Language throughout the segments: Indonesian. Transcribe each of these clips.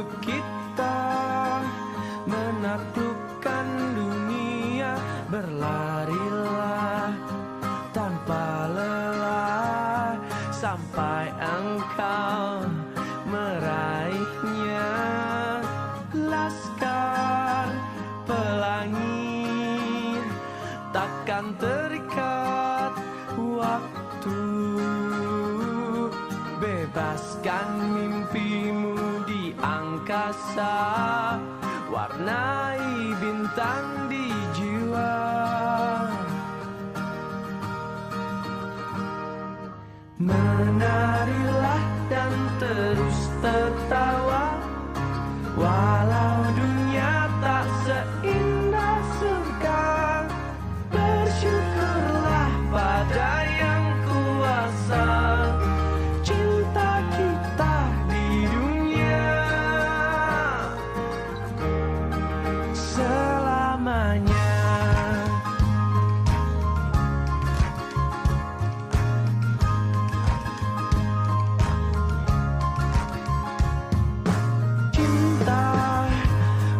untuk kita menaklukkan dunia. Berlarilah tanpa lelah sampai engkau meraihnya. Laskar pelangi takkan terikat waktu. Bebaskan mimpimu di angkasa, warnai bintang di jiwa. Menarilah dan terus tertawa, walau dunia tak seindah surga. Bersyukurlah pada yang kuasa, cinta kita di dunia selamanya. Cinta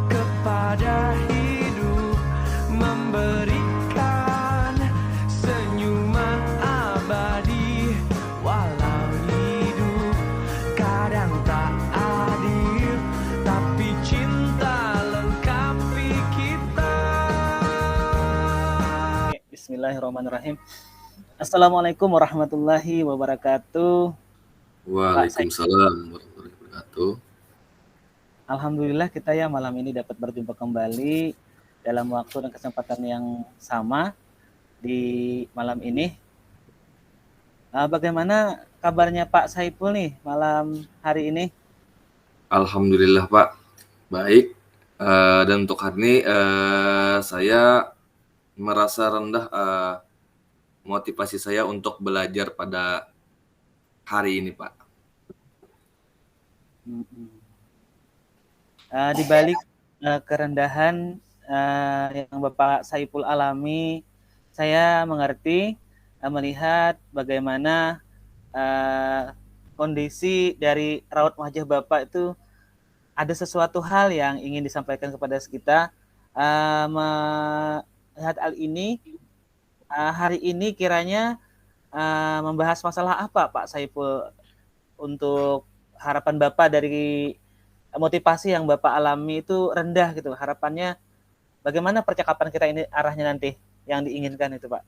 kepada hidup, memberikan senyuman abadi. Walau hidup kadang tak adil, tapi cinta lengkapi kita. Bismillahirrahmanirrahim. Assalamualaikum warahmatullahi wabarakatuh. Waalaikumsalam warahmatullahi wabarakatuh. Alhamdulillah kita ya malam ini dapat berjumpa kembali dalam waktu dan kesempatan yang sama di malam ini. Bagaimana kabarnya Pak Saipul nih malam hari ini? Alhamdulillah Pak, baik. Dan untuk hari ini saya merasa rendah motivasi saya untuk belajar pada hari ini Pak. Di balik kerendahan yang Bapak Saipul alami, saya mengerti melihat bagaimana kondisi dari raut wajah Bapak itu ada sesuatu hal yang ingin disampaikan kepada kita. Melihat hal ini, hari ini kiranya membahas masalah apa Pak Saipul untuk harapan Bapak dari motivasi yang Bapak alami itu rendah gitu. Harapannya bagaimana percakapan kita ini arahnya nanti yang diinginkan itu Pak?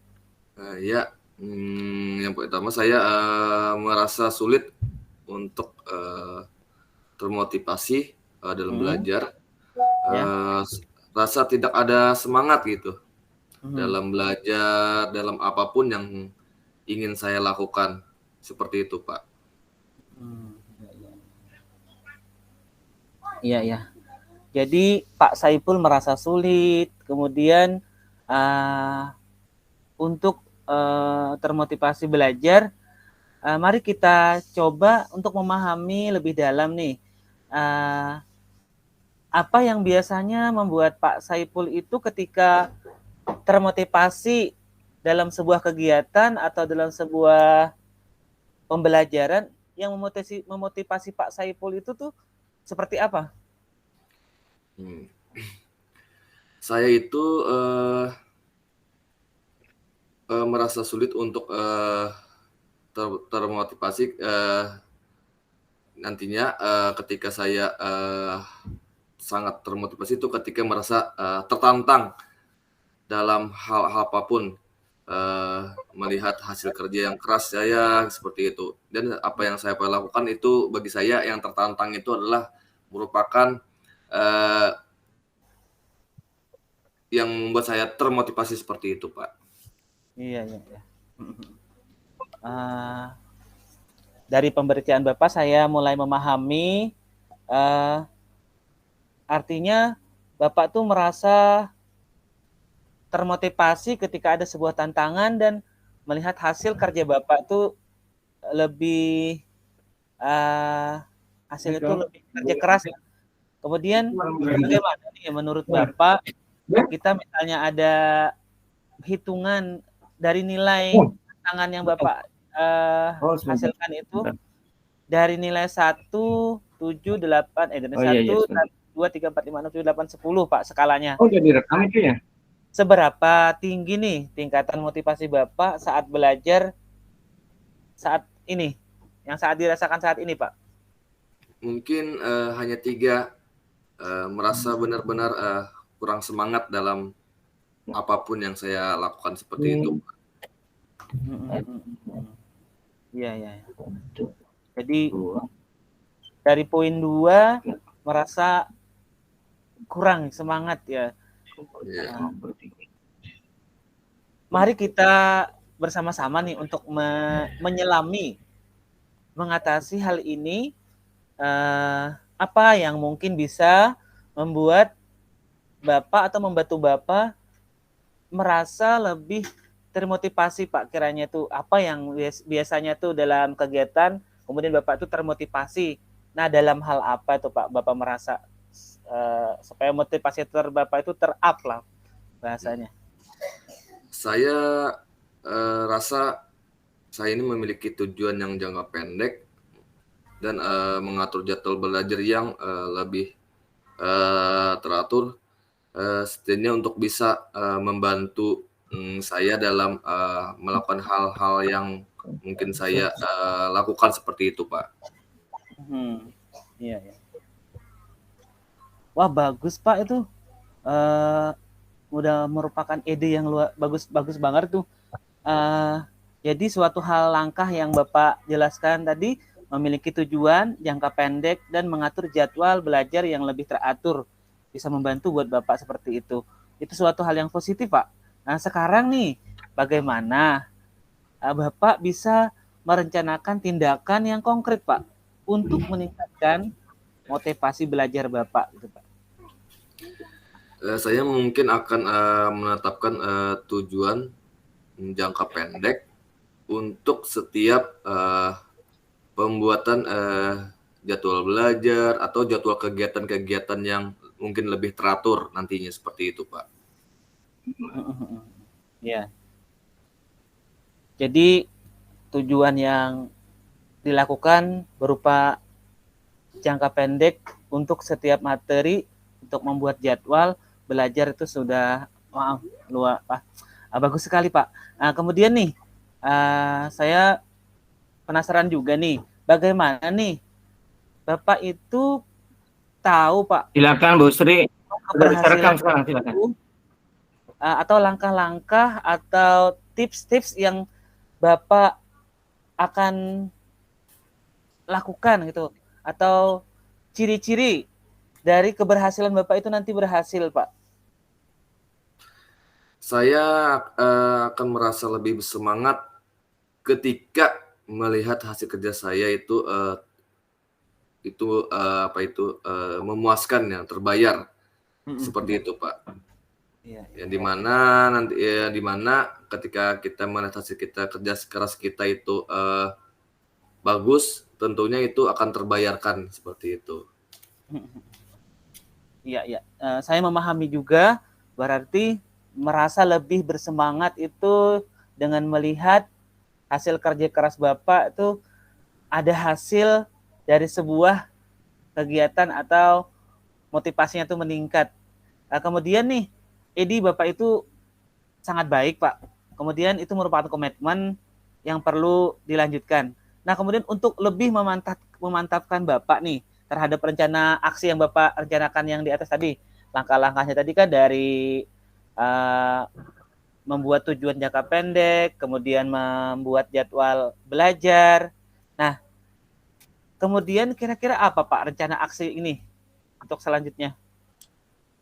Yang pertama saya merasa sulit untuk termotivasi dalam belajar. Rasa tidak ada semangat gitu dalam belajar, dalam apapun yang ingin saya lakukan. Seperti itu Pak. Iya. Jadi Pak Saipul merasa sulit, kemudian untuk termotivasi belajar, mari kita coba untuk memahami lebih dalam nih, apa yang biasanya membuat Pak Saipul itu ketika termotivasi dalam sebuah kegiatan atau dalam sebuah pembelajaran, yang memotivasi Pak Saipul itu tuh seperti apa? Saya itu merasa sulit untuk termotivasi nantinya ketika saya sangat termotivasi itu ketika merasa tertantang dalam hal apapun, melihat hasil kerja yang keras saya seperti itu. Dan apa yang saya lakukan itu bagi saya yang tertantang itu adalah merupakan yang membuat saya termotivasi seperti itu Pak. Iya. Dari pemberitaan Bapak saya mulai memahami, artinya Bapak tuh merasa termotivasi ketika ada sebuah tantangan dan melihat hasil kerja Bapak tuh lebih hasil itu lebih kerja keras. Kemudian bagaimana nih menurut Bapak, kita misalnya ada hitungan dari nilai tantangan yang Bapak hasilkan itu, dari nilai 1 7, 8, dan Oh iya, 1, iya. 2, 3, 4, 5, 6, 7, 8, 10 Pak skalanya. Oh, udah direkam itu ya? Seberapa tinggi nih tingkatan motivasi Bapak saat belajar saat ini, yang saat dirasakan saat ini Pak? Mungkin hanya 3, merasa benar-benar kurang semangat dalam apapun yang saya lakukan seperti itu. Iya, iya. Jadi dari poin 2 merasa kurang semangat ya. Ya. Mari kita bersama-sama nih untuk menyelami, mengatasi hal ini. Apa yang mungkin bisa membuat Bapak atau membantu Bapak merasa lebih termotivasi Pak, kiranya tuh apa yang biasanya tuh dalam kegiatan kemudian Bapak tuh termotivasi. Nah, dalam hal apa itu Pak Bapak merasa supaya motivasi Bapak itu ter-up lah bahasanya? Saya rasa saya ini memiliki tujuan yang jangka pendek dan mengatur jadwal belajar yang lebih teratur, setidaknya untuk bisa membantu saya dalam melakukan hal-hal yang mungkin saya lakukan seperti itu, Pak. Iya, ya. Wah, bagus Pak itu. Udah merupakan ide yang bagus banget tuh. Jadi suatu hal langkah yang Bapak jelaskan tadi, memiliki tujuan jangka pendek dan mengatur jadwal belajar yang lebih teratur, bisa membantu buat Bapak seperti itu. Itu suatu hal yang positif Pak. Nah sekarang nih, bagaimana Bapak bisa merencanakan tindakan yang konkret Pak untuk meningkatkan motivasi belajar Bapak gitu Pak? Saya mungkin akan menetapkan tujuan jangka pendek untuk setiap pembuatan jadwal belajar atau jadwal kegiatan-kegiatan yang mungkin lebih teratur nantinya seperti itu, Pak. Ya. Jadi tujuan yang dilakukan berupa jangka pendek untuk setiap materi untuk membuat jadwal belajar itu sudah bagus sekali Pak. Nah, kemudian nih saya penasaran juga nih, bagaimana nih Bapak itu tahu Pak? Silakan Bu Sri. Sudah direkam sekarang, silakan. Atau langkah-langkah atau tips-tips yang Bapak akan lakukan gitu, atau ciri-ciri dari keberhasilan Bapak itu nanti berhasil Pak? Saya akan merasa lebih bersemangat ketika melihat hasil kerja saya itu memuaskan, yang terbayar seperti itu Pak. Yang dimana ketika kita melihat hasil kita kerja keras kita itu bagus, tentunya itu akan terbayarkan seperti itu. Iya. Saya memahami juga, berarti merasa lebih bersemangat itu dengan melihat hasil kerja keras Bapak itu ada hasil dari sebuah kegiatan atau motivasinya itu meningkat. Nah, kemudian nih, Edi Bapak itu sangat baik Pak. Kemudian itu merupakan komitmen yang perlu dilanjutkan. Nah, kemudian untuk lebih memantapkan Bapak nih terhadap rencana aksi yang Bapak rencanakan yang di atas tadi, langkah-langkahnya tadi kan dari membuat tujuan jangka pendek, kemudian membuat jadwal belajar. Nah, kemudian kira-kira apa Pak rencana aksi ini untuk selanjutnya?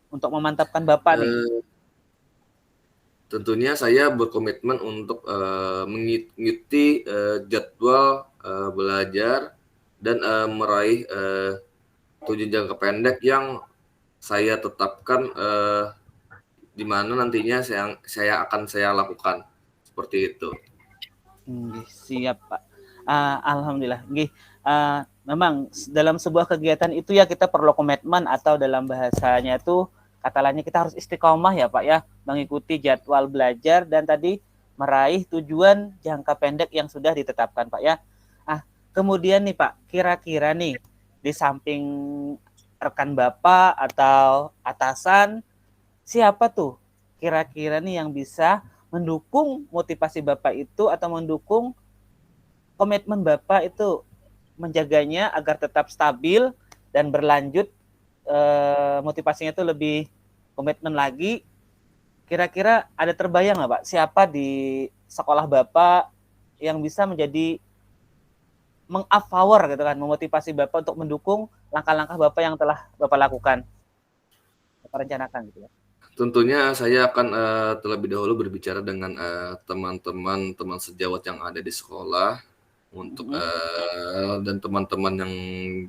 Untuk memantapkan Bapak nih. Tentunya saya berkomitmen untuk mengikuti jadwal belajar dan meraih tujuan jangka pendek yang saya tetapkan, di mana nantinya saya akan lakukan seperti itu. Siap Pak. Alhamdulillah. Memang dalam sebuah kegiatan itu ya kita perlu komitmen, atau dalam bahasanya itu kata lainnya kita harus istiqomah ya Pak ya, mengikuti jadwal belajar dan tadi meraih tujuan jangka pendek yang sudah ditetapkan Pak ya. Kemudian nih Pak, kira-kira nih di samping rekan Bapak atau atasan, siapa tuh kira-kira nih yang bisa mendukung motivasi Bapak itu atau mendukung komitmen Bapak itu menjaganya agar tetap stabil dan berlanjut, motivasinya itu lebih komitmen lagi. Kira-kira ada terbayang nggak Pak, siapa di sekolah Bapak yang bisa menjadi meng-up power gitu kan, memotivasi Bapak untuk mendukung langkah-langkah Bapak yang telah Bapak lakukan, Bapak rencanakan gitu ya? Tentunya saya akan terlebih dahulu berbicara dengan teman-teman teman sejawat yang ada di sekolah untuk dan teman-teman yang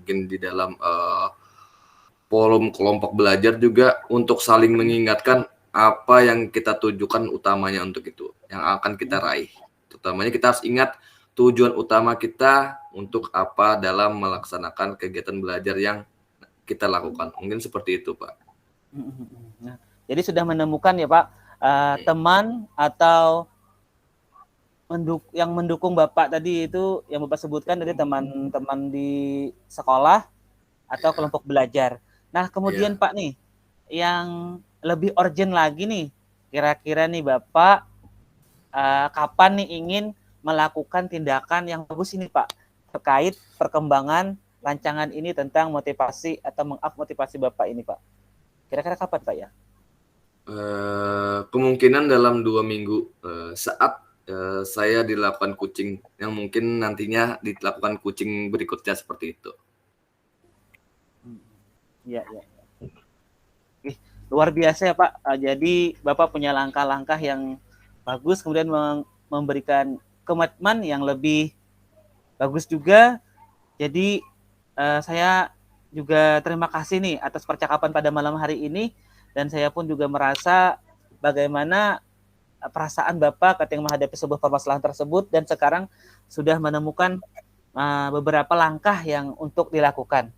mungkin di dalam forum kelompok belajar juga untuk saling mengingatkan apa yang kita tujukan utamanya untuk itu, yang akan kita raih. Terutamanya kita harus ingat tujuan utama kita untuk apa dalam melaksanakan kegiatan belajar yang kita lakukan. Mungkin seperti itu, Pak. Nah, jadi sudah menemukan ya Pak, teman atau yang mendukung Bapak tadi itu yang Bapak sebutkan dari teman-teman di sekolah atau kelompok belajar. Nah, kemudian Pak nih, yang lebih urgent lagi nih, kira-kira nih Bapak kapan nih ingin melakukan tindakan yang bagus ini Pak, terkait perkembangan rancangan ini tentang motivasi atau meng-up motivasi Bapak ini Pak. Kira-kira kapan Pak ya? Kemungkinan dalam 2 minggu saat saya dilakukan coaching yang mungkin nantinya dilakukan coaching berikutnya seperti itu. Iya. Luar biasa ya Pak. Jadi Bapak punya langkah-langkah yang bagus, kemudian memberikan komitmen yang lebih bagus juga. Jadi saya juga terima kasih nih atas percakapan pada malam hari ini, dan saya pun juga merasa bagaimana perasaan Bapak ketika menghadapi sebuah permasalahan tersebut dan sekarang sudah menemukan beberapa langkah yang untuk dilakukan.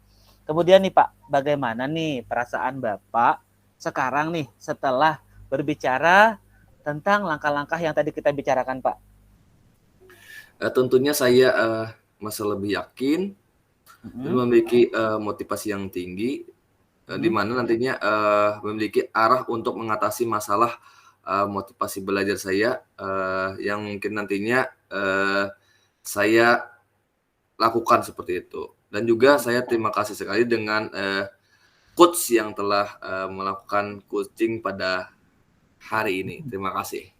Kemudian nih Pak, bagaimana nih perasaan Bapak sekarang nih setelah berbicara tentang langkah-langkah yang tadi kita bicarakan Pak? Tentunya saya masih lebih yakin dan memiliki motivasi yang tinggi, di mana nantinya memiliki arah untuk mengatasi masalah motivasi belajar saya yang mungkin nantinya saya lakukan seperti itu. Dan juga saya terima kasih sekali dengan coach yang telah melakukan coaching pada hari ini. Terima kasih.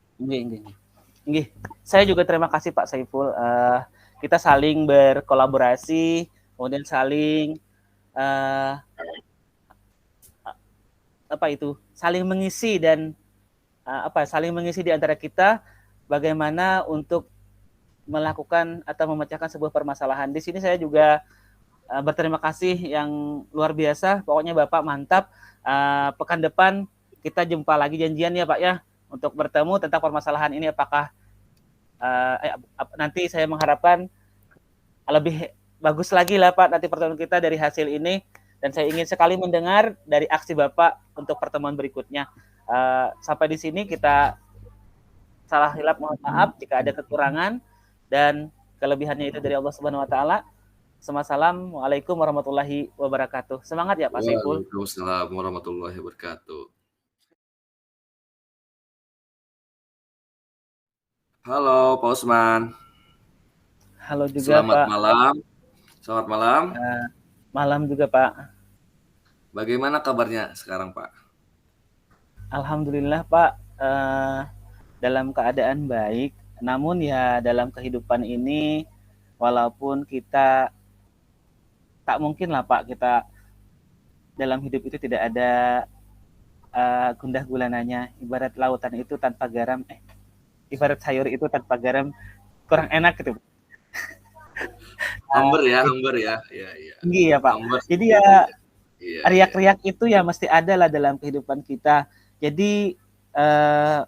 Nggih. Saya juga terima kasih Pak Saiful. Kita saling berkolaborasi, kemudian saling saling mengisi dan saling mengisi di antara kita bagaimana untuk melakukan atau memecahkan sebuah permasalahan. Di sini saya juga berterima kasih yang luar biasa. Pokoknya Bapak mantap. Pekan depan kita jumpa lagi janjian ya Pak ya untuk bertemu tentang permasalahan ini. Apakah nanti saya mengharapkan lebih bagus lagi lah Pak nanti pertemuan kita dari hasil ini, dan saya ingin sekali mendengar dari aksi Bapak untuk pertemuan berikutnya. Sampai di sini kita salah hilap mohon maaf jika ada kekurangan, dan kelebihannya itu dari Allah Subhanahu wa taala. Assalamualaikum warahmatullahi wabarakatuh. Semangat ya Pak Saiful. Waalaikumsalam warahmatullahi wabarakatuh. Halo Pak Usman. Halo juga Selamat Pak. malam. Selamat malam. Malam juga Pak. Bagaimana kabarnya sekarang Pak? Alhamdulillah Pak, dalam keadaan baik. Namun ya dalam kehidupan ini, walaupun kita tak mungkin lah Pak, kita dalam hidup itu tidak ada gundah gulananya. Ibarat lautan itu tanpa garam, ibarat sayur itu tanpa garam kurang enak gitu. Humber ya. Iya Pak. Humber. Jadi ya riak-riak itu ya mesti ada lah dalam kehidupan kita. Jadi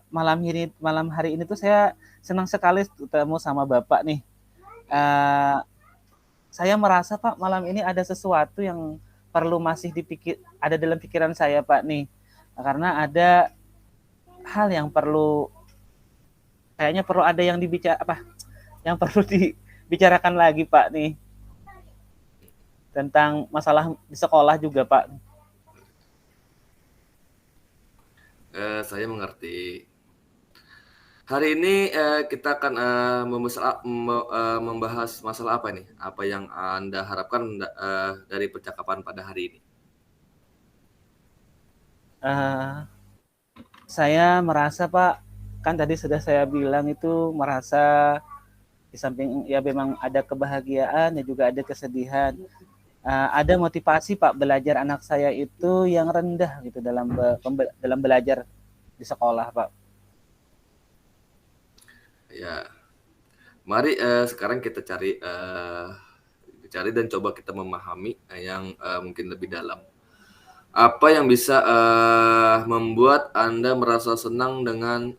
malam hari ini tuh saya senang sekali ketemu sama Bapak nih. Saya merasa Pak malam ini ada sesuatu yang perlu masih ada dalam pikiran saya Pak nih. Karena ada hal yang kayaknya perlu ada yang yang perlu dibicarakan lagi Pak nih. tentang masalah di sekolah juga, Pak. Saya mengerti. Hari ini kita akan membahas masalah apa nih? Apa yang Anda harapkan dari percakapan pada hari ini? Saya merasa, Pak, kan tadi sudah saya bilang itu merasa di samping ya memang ada kebahagiaan ya juga ada kesedihan. Ada motivasi, Pak, belajar anak saya itu yang rendah gitu dalam belajar di sekolah, Pak. Ya, mari sekarang kita cari dan coba kita memahami yang mungkin lebih dalam. Apa yang bisa membuat Anda merasa senang dengan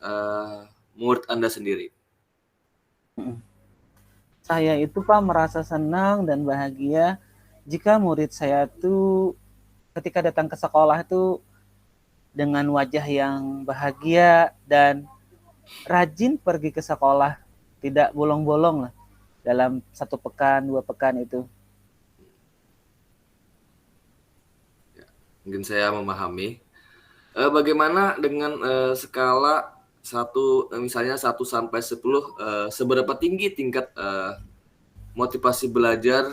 murid Anda sendiri? Saya itu, Pak, merasa senang dan bahagia jika murid saya tuh ketika datang ke sekolah itu dengan wajah yang bahagia dan rajin pergi ke sekolah, tidak bolong-bolong lah dalam 1 pekan, 2 pekan itu. Mungkin saya memahami. Bagaimana dengan skala misalnya 1 sampai 10, seberapa tinggi tingkat motivasi belajar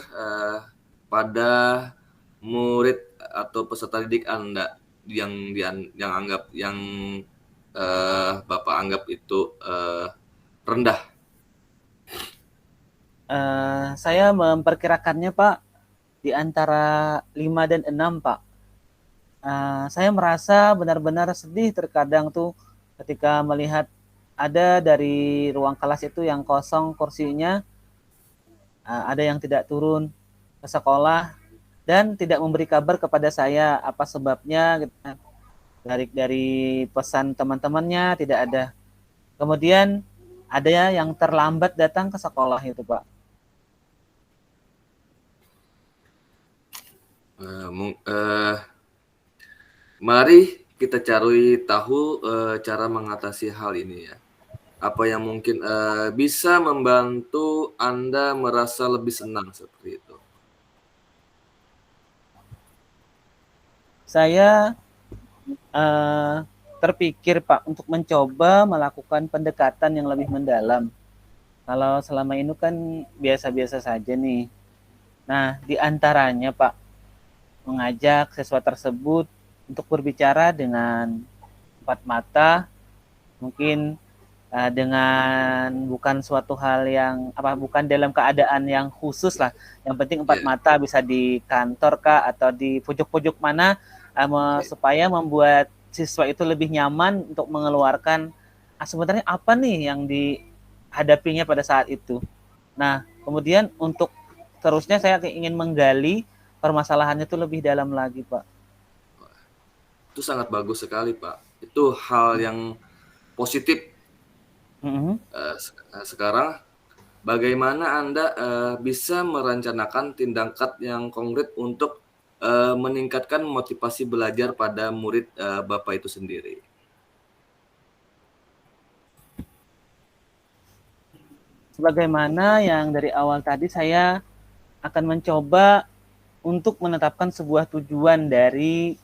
pada murid atau peserta didik Anda yang Bapak anggap itu rendah? Saya memperkirakannya, Pak, di antara 5 dan 6, Pak. Saya merasa benar-benar sedih terkadang tuh ketika melihat ada dari ruang kelas itu yang kosong kursinya, ada yang tidak turun ke sekolah dan tidak memberi kabar kepada saya apa sebabnya gitu. Dari pesan teman-temannya tidak ada. Kemudian ada yang terlambat datang ke sekolah itu, Pak. Mari kita cari tahu cara mengatasi hal ini ya. Apa yang mungkin bisa membantu Anda merasa lebih senang seperti itu? Saya terpikir, Pak, untuk mencoba melakukan pendekatan yang lebih mendalam. Kalau selama ini kan biasa-biasa saja nih. Nah, di antaranya, Pak, mengajak siswa tersebut untuk berbicara dengan empat mata, mungkin dengan bukan suatu hal yang bukan dalam keadaan yang khusus lah. Yang penting empat mata, bisa di kantor kah atau di pojok-pojok mana, supaya membuat siswa itu lebih nyaman untuk mengeluarkan sebenarnya apa nih yang dihadapinya pada saat itu. Nah, kemudian untuk terusnya saya ingin menggali permasalahannya itu lebih dalam lagi, Pak. Itu sangat bagus sekali, Pak. Itu hal yang positif. Sekarang bagaimana Anda bisa merencanakan tindakan yang konkret untuk meningkatkan motivasi belajar pada murid Bapak itu sendiri? Sebagaimana yang dari awal tadi, saya akan mencoba untuk menetapkan sebuah tujuan dari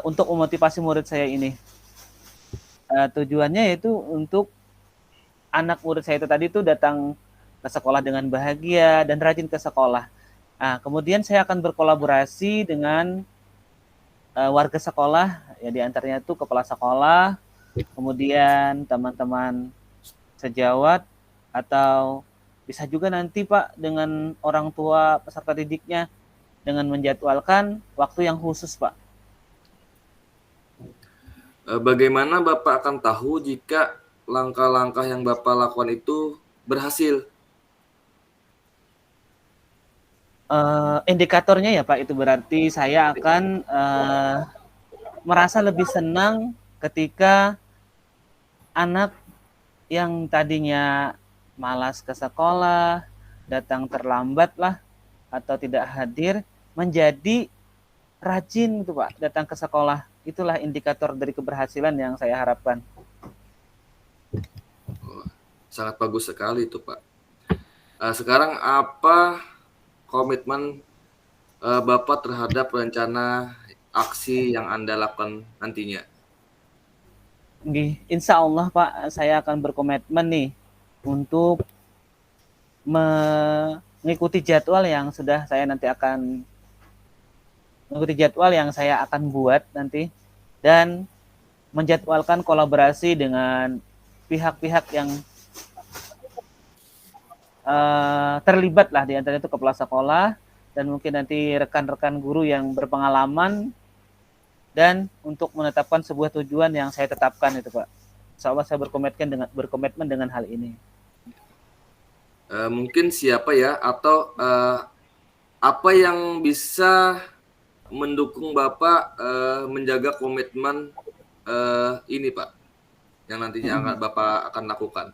untuk memotivasi murid saya ini. Tujuannya yaitu untuk anak murid saya itu tadi itu datang ke sekolah dengan bahagia dan rajin ke sekolah. Kemudian saya akan berkolaborasi dengan warga sekolah, ya diantaranya itu kepala sekolah, kemudian teman-teman sejawat, atau bisa juga nanti, Pak, dengan orang tua peserta didiknya dengan menjadwalkan waktu yang khusus, Pak. Bagaimana Bapak akan tahu jika langkah-langkah yang Bapak lakukan itu berhasil? Indikatornya ya, Pak, itu berarti saya akan merasa lebih senang ketika anak yang tadinya malas ke sekolah, datang terlambat lah, atau tidak hadir, menjadi rajin itu, Pak, datang ke sekolah. Itulah indikator dari keberhasilan yang saya harapkan. Sangat bagus sekali itu, Pak. Sekarang apa komitmen Bapak terhadap rencana aksi yang Anda lakukan nantinya? Insya Allah Pak, saya akan berkomitmen nih untuk mengikuti jadwal yang saya akan buat nanti, dan menjadwalkan kolaborasi dengan pihak-pihak yang terlibat lah, di antara itu kepala sekolah dan mungkin nanti rekan-rekan guru yang berpengalaman, dan untuk menetapkan sebuah tujuan yang saya tetapkan itu Pak. Insya Allah saya berkomitmen dengan hal ini. Mungkin siapa ya, atau apa yang bisa mendukung Bapak menjaga komitmen ini Pak, yang nantinya Bapak akan lakukan?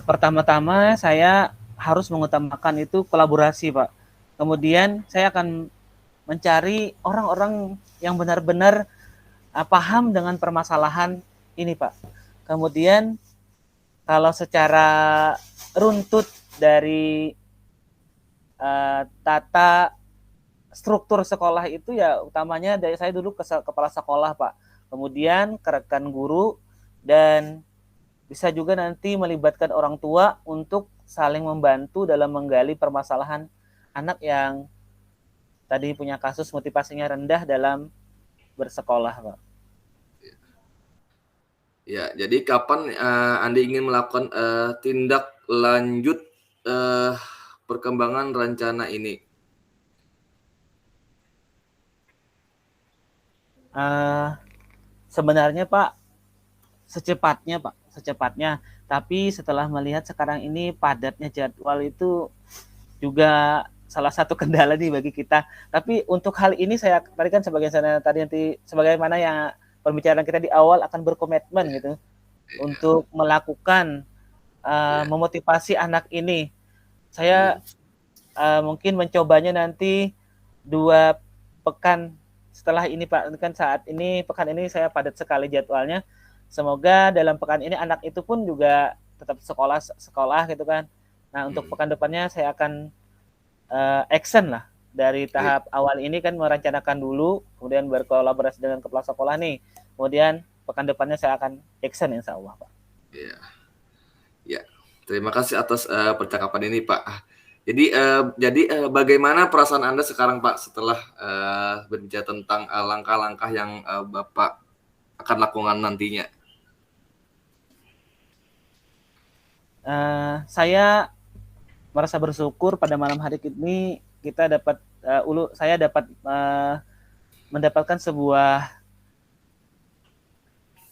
Pertama-tama saya harus mengutamakan itu kolaborasi Pak. Kemudian saya akan mencari orang-orang yang benar-benar paham dengan permasalahan ini Pak. Kemudian kalau secara runtut dari tata struktur sekolah itu ya utamanya dari saya dulu ke kepala sekolah Pak. Kemudian ke rekan guru, dan bisa juga nanti melibatkan orang tua untuk saling membantu dalam menggali permasalahan anak yang tadi punya kasus motivasinya rendah dalam bersekolah, Pak. Ya, jadi kapan Anda ingin melakukan tindak lanjut perkembangan rencana ini? Sebenarnya Pak, secepatnya. Tapi setelah melihat sekarang ini padatnya jadwal itu juga salah satu kendala nih bagi kita. Tapi untuk hal ini saya tadi kan sebagaimana yang pembicaraan kita di awal akan berkomitmen gitu untuk melakukan memotivasi anak ini. Saya mungkin mencobanya nanti 2 pekan setelah ini Pak. Kan saat ini pekan ini saya padat sekali jadwalnya. Semoga dalam pekan ini anak itu pun juga tetap sekolah gitu kan. Nah, untuk pekan depannya saya akan action lah. Dari tahap awal ini kan merencanakan dulu, kemudian berkolaborasi dengan kepala sekolah nih. Kemudian pekan depannya saya akan action insya Allah, Pak. Iya. Ya, terima kasih atas percakapan ini, Pak. Jadi bagaimana perasaan Anda sekarang, Pak, setelah berbicara tentang langkah-langkah yang Bapak akan lakukan nantinya? Saya merasa bersyukur pada malam hari ini saya dapat mendapatkan sebuah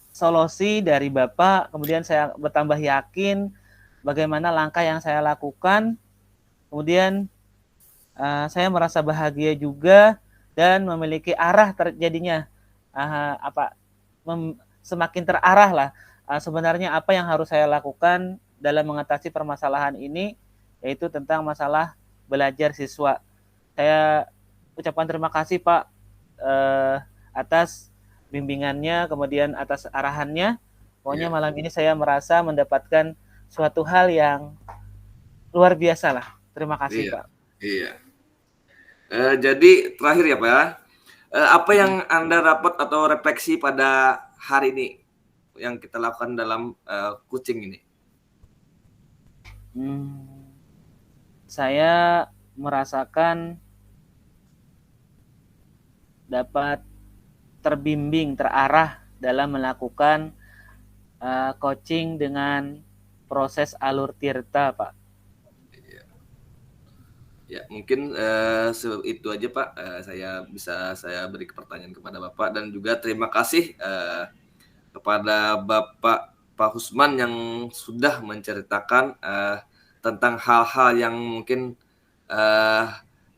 solusi dari Bapak. Kemudian saya bertambah yakin bagaimana langkah yang saya lakukan. Kemudian saya merasa bahagia juga dan memiliki arah terjadinya semakin terarah lah sebenarnya apa yang harus saya lakukan dalam mengatasi permasalahan ini, yaitu tentang masalah belajar siswa. Saya ucapkan terima kasih Pak atas bimbingannya, kemudian atas arahannya. Pokoknya malam ini saya merasa mendapatkan suatu hal yang luar biasa lah. Terima kasih Pak. Iya. Jadi terakhir ya Pak, apa yang Anda dapat atau refleksi pada hari ini yang kita lakukan dalam coaching ini? Saya merasakan dapat terbimbing, terarah dalam melakukan coaching dengan proses alur tirta, Pak. Ya, mungkin itu aja Pak. Saya beri pertanyaan kepada Bapak, dan juga terima kasih kepada Bapak Pak Husman yang sudah menceritakan tentang hal-hal yang mungkin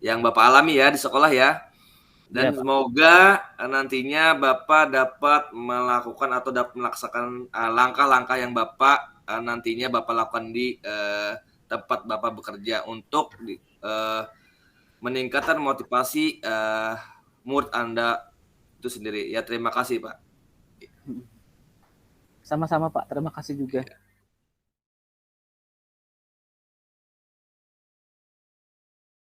yang Bapak alami ya di sekolah ya. Dan semoga nantinya Bapak dapat melakukan atau dapat melaksanakan langkah-langkah yang Bapak nantinya Bapak lakukan di tempat Bapak bekerja untuk meningkatkan motivasi murid Anda itu sendiri. Ya, terima kasih Pak. Sama-sama Pak, terima kasih juga.